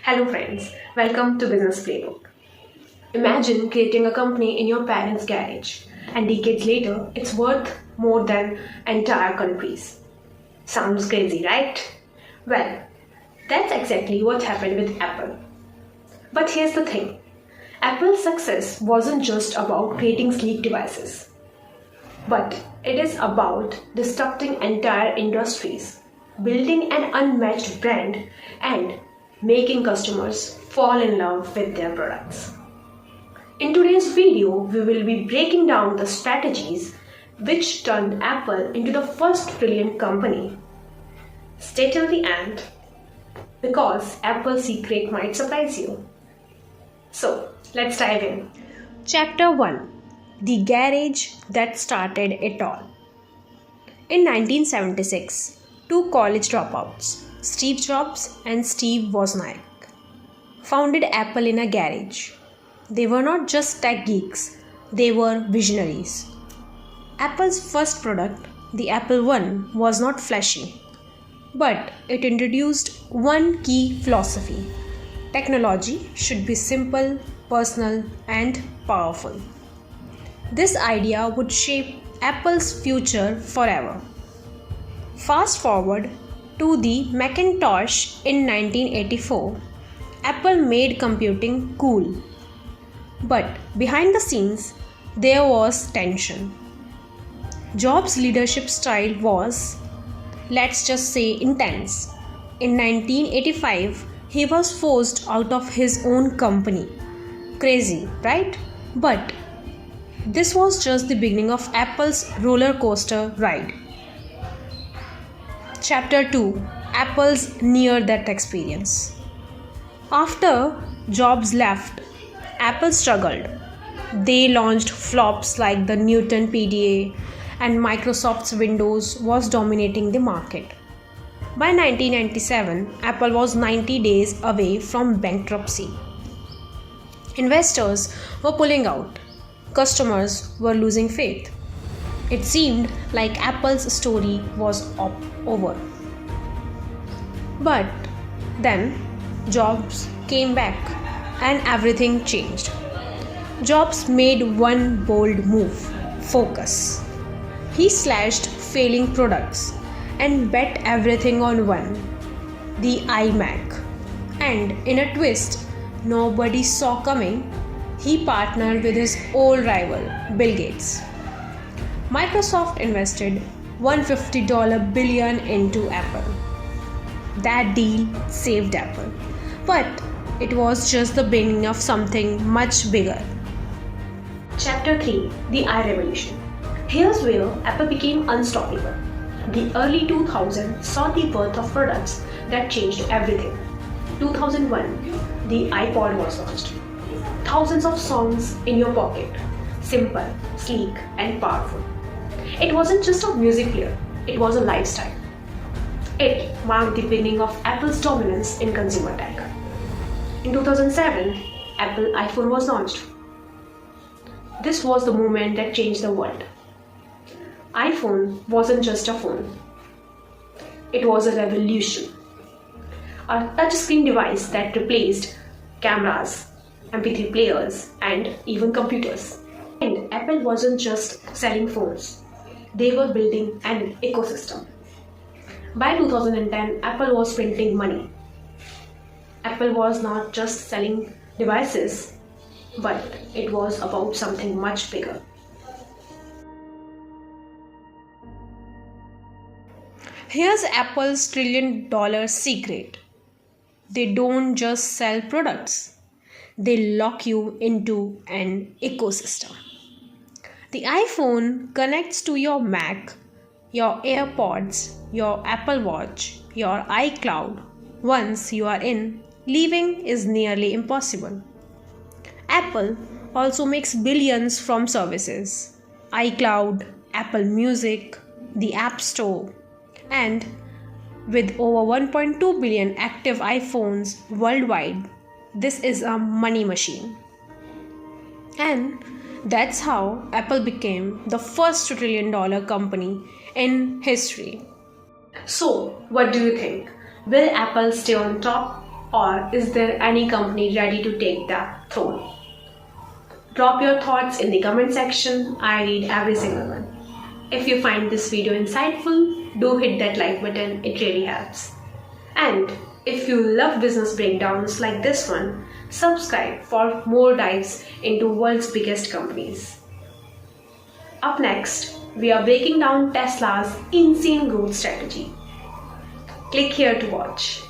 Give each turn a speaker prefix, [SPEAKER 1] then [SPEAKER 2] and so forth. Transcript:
[SPEAKER 1] Hello friends, welcome to Business Playbook. Imagine creating a company in your parents' garage and decades later it's worth more than entire countries. Sounds crazy, right? Well, that's exactly what happened with Apple. But here's the thing. Apple's success wasn't just about creating sleek devices, but it is about disrupting entire industries, building an unmatched brand, and making customers fall in love with their products. In today's video, we will be breaking down the strategies which turned Apple into the first trillion company. Stay till the end because Apple's secret might surprise you. So, let's dive in. Chapter 1: The Garage That Started It All. In 1976, two college dropouts, Steve Jobs and Steve Wozniak, founded Apple in a garage. They were not just tech geeks, they were visionaries. Apple's first product, the Apple I, was not flashy, but it introduced one key philosophy: technology should be simple, personal, and powerful. This idea would shape Apple's future forever. Fast forward to the Macintosh in 1984. Apple made computing cool. But behind the scenes, there was tension. Jobs' leadership style was, let's just say, intense. In 1985, he was forced out of his own company. Crazy, right? But this was just the beginning of Apple's roller coaster ride. Chapter 2: Apple's near-death experience. After Jobs left, Apple struggled. They launched flops like the Newton PDA, and Microsoft's Windows was dominating the market. By 1997, Apple was 90 days away from bankruptcy. Investors were pulling out. Customers were losing faith. It seemed like Apple's story was over. But then Jobs came back and everything changed. Jobs made one bold move: focus. He slashed failing products and bet everything on one: the iMac. And in a twist nobody saw coming, he partnered with his old rival, Bill Gates. Microsoft invested $150 billion into Apple. That deal saved Apple. But it was just the beginning of something much bigger. Chapter 3: The iRevolution. Here's where Apple became unstoppable. The early 2000s saw the birth of products that changed everything. 2001, the iPod was launched. Thousands of songs in your pocket. Simple, sleek, and powerful. It wasn't just a music player, it was a lifestyle. It marked the beginning of Apple's dominance in consumer tech. In 2007, Apple iPhone was launched. This was the moment that changed the world. iPhone wasn't just a phone. It was a revolution. A touchscreen device that replaced cameras, MP3 players, and even computers. And Apple wasn't just selling phones. They were building an ecosystem. By 2010, Apple was printing money. Apple was not just selling devices, but it was about something much bigger. Here's Apple's trillion-dollar secret. They don't just sell products. They lock you into an ecosystem. The iPhone connects to your Mac, your AirPods, your Apple Watch, your iCloud. Once you are in, leaving is nearly impossible. Apple also makes billions from services: iCloud, Apple Music, the App Store, and with over 1.2 billion active iPhones worldwide, this is a money machine. And that's how Apple became the first trillion-dollar company in history. So, what do you think? Will Apple stay on top or is there any company ready to take that throne? Drop your thoughts in the comment section. I read every single one. If you find this video insightful, do hit that like button, it really helps. And if you love business breakdowns like this one, subscribe for more dives into world's biggest companies. Up next, we are breaking down Tesla's insane growth strategy. Click here to watch.